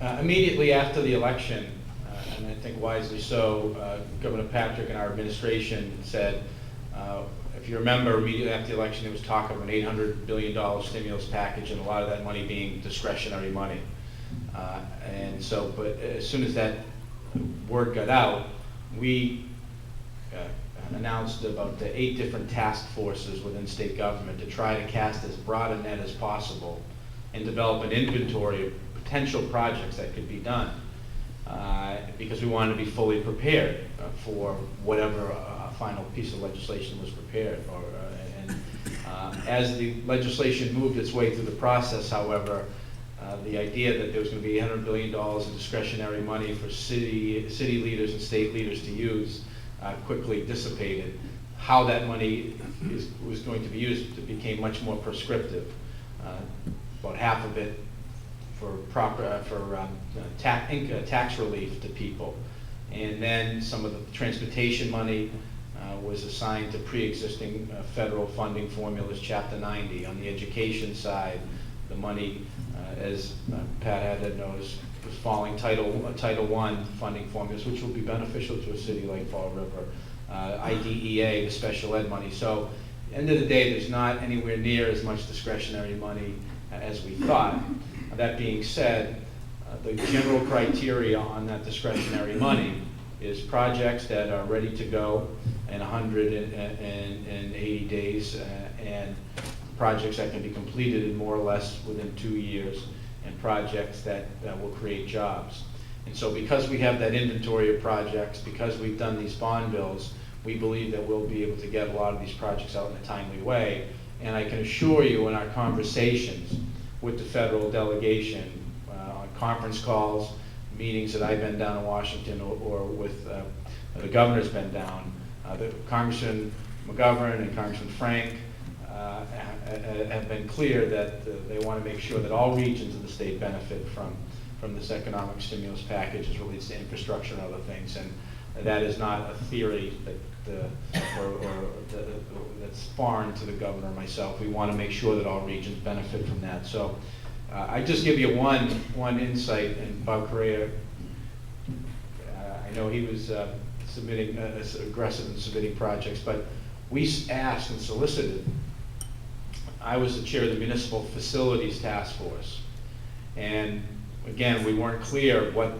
Immediately after the election, and I think wisely so, Governor Patrick and our administration said, if you remember, immediately after the election, there was talk of an $800 billion stimulus package, and a lot of that money being discretionary money. But as soon as that word got out, we announced about 8 different task forces within state government to try to cast as broad a net as possible and develop an inventory of potential projects that could be done, because we wanted to be fully prepared for whatever final piece of legislation was prepared. As the legislation moved its way through the process, however, the idea that there was going to be $800 billion in discretionary money for city leaders and state leaders to use quickly dissipated. How that money was going to be used, it became much more prescriptive. About half of it for tax relief to people, and then some of the transportation money was assigned to pre-existing federal funding formulas, Chapter 90. On the education side, the money, as Pat had noticed, was following Title I funding formulas, which will be beneficial to a city like Fall River. IDEA, the special ed money. So, at the end of the day, there's not anywhere near as much discretionary money as we thought. That being said, the general criteria on that discretionary money is projects that are ready to go in 180 days, and projects that can be completed in more or less within 2 years, and projects that will create jobs. And so because we have that inventory of projects, because we've done these bond bills, we believe that we'll be able to get a lot of these projects out in a timely way. And I can assure you, in our conversations with the federal delegation, on conference calls, meetings that I've been down in Washington, or with the governor's been down, Congressman McGovern and Congressman Frank have been clear that they want to make sure that all regions of the state benefit from this economic stimulus package as relates to infrastructure and other things. And that is not a theory that's foreign to the governor or myself. We want to make sure that all regions benefit from that. So I just give you one insight, and Bob Correa, I know he was aggressive in submitting projects, but we asked and solicited. I was the chair of the Municipal Facilities Task Force, and again, we weren't clear what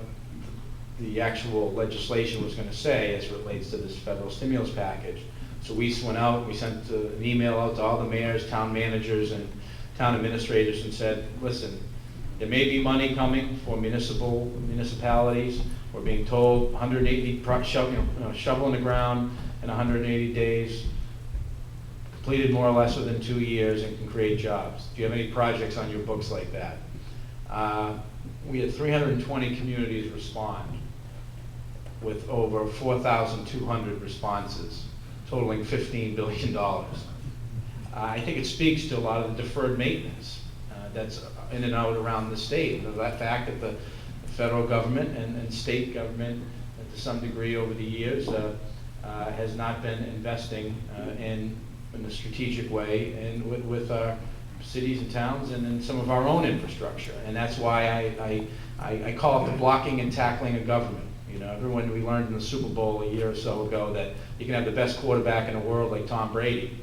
the actual legislation was going to say as it relates to this federal stimulus package. So we went out, we sent an email out to all the mayors, town managers, and town administrators, and said, listen, there may be money coming for municipalities. We're being told 180 shovel in the ground in 180 days, completed more or less within 2 years, and can create jobs. Do you have any projects on your books like that? We had 320 communities respond with over 4,200 responses, totaling $15 billion. I think it speaks to a lot of the deferred maintenance that's in and out around the state. The fact that the federal government and state government, to some degree over the years, has not been investing in a strategic way and with our cities and towns and in some of our own infrastructure. And that's why I call it the blocking and tackling of government. You know, everyone, we learned in the Super Bowl a year or so ago that you can have the best quarterback in the world like Tom Brady,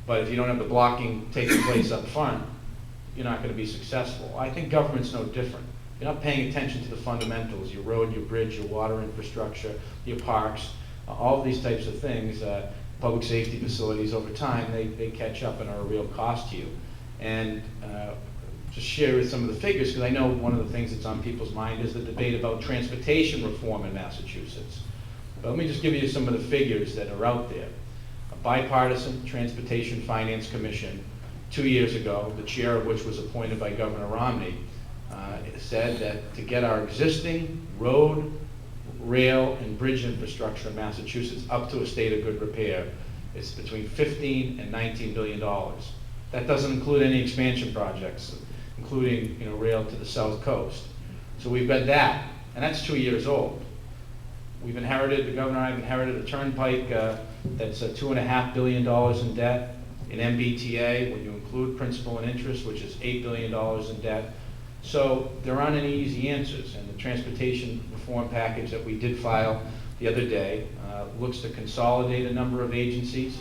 but if you don't have the blocking taking place up front, you're not going to be successful. I think government's no different. You're not paying attention to the fundamentals, your road, your bridge, your water infrastructure, your parks, all of these types of things, public safety facilities. Over time, they catch up and are a real cost to you. And just share with some of the figures, because I know one of the things that's on people's mind is the debate about transportation reform in Massachusetts. But let me just give you some of the figures that are out there. A bipartisan Transportation Finance Commission 2 years ago, the chair of which was appointed by Governor Romney, said that to get our existing road, rail, and bridge infrastructure in Massachusetts up to a state of good repair, it's between $15 and $19 billion. That doesn't include any expansion projects, including rail to the south coast. So we've got that, and that's 2 years old. We've inherited, the governor and I have inherited a turnpike that's $2.5 billion in debt, an MBTA, when you include principal and interest, which is $8 billion in debt. So there aren't any easy answers, and the transportation reform package that we did file the other day looks to consolidate a number of agencies,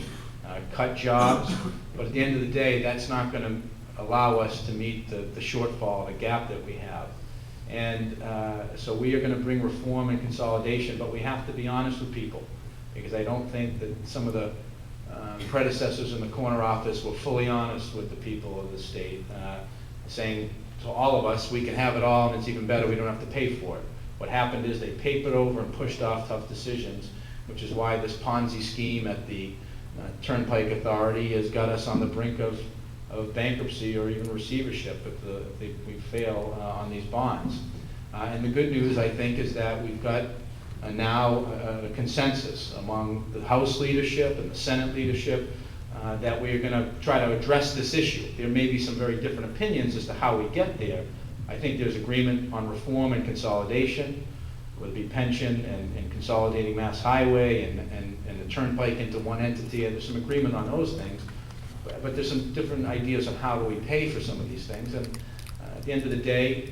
cut jobs, but at the end of the day, that's not going to allow us to meet the shortfall, the gap that we have. And so we are going to bring reform and consolidation, but we have to be honest with people, because I don't think that some of the predecessors in the corner office were fully honest with the people of the state, saying to all of us, we can have it all and it's even better, we don't have to pay for it. What happened is they papered over and pushed off tough decisions, which is why this Ponzi scheme at the Turnpike Authority has got us on the brink of bankruptcy or even receivership if we fail on these bonds. And the good news, I think, is that we've got now a consensus among the House leadership and the Senate leadership that we're going to try to address this issue. There may be some very different opinions as to how we get there. I think there's agreement on reform and consolidation, whether it be pension and consolidating Mass Highway and the Turnpike into one entity. And there's some agreement on those things. But there's some different ideas on how do we pay for some of these things. And at the end of the day,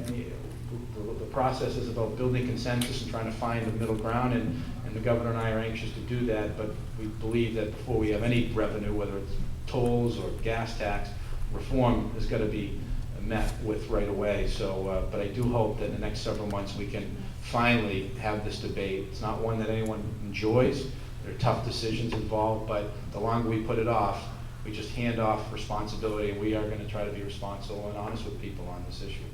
the process is about building consensus and trying to find the middle ground, and the governor and I are anxious to do that, but we believe that before we have any revenue, whether it's tolls or gas tax, reform is going to be met with right away. So, but I do hope that in the next several months we can finally have this debate. It's not one that anyone enjoys. There are tough decisions involved, but the longer we put it off, we just hand off responsibility, and we are going to try to be responsible and honest with people on this issue.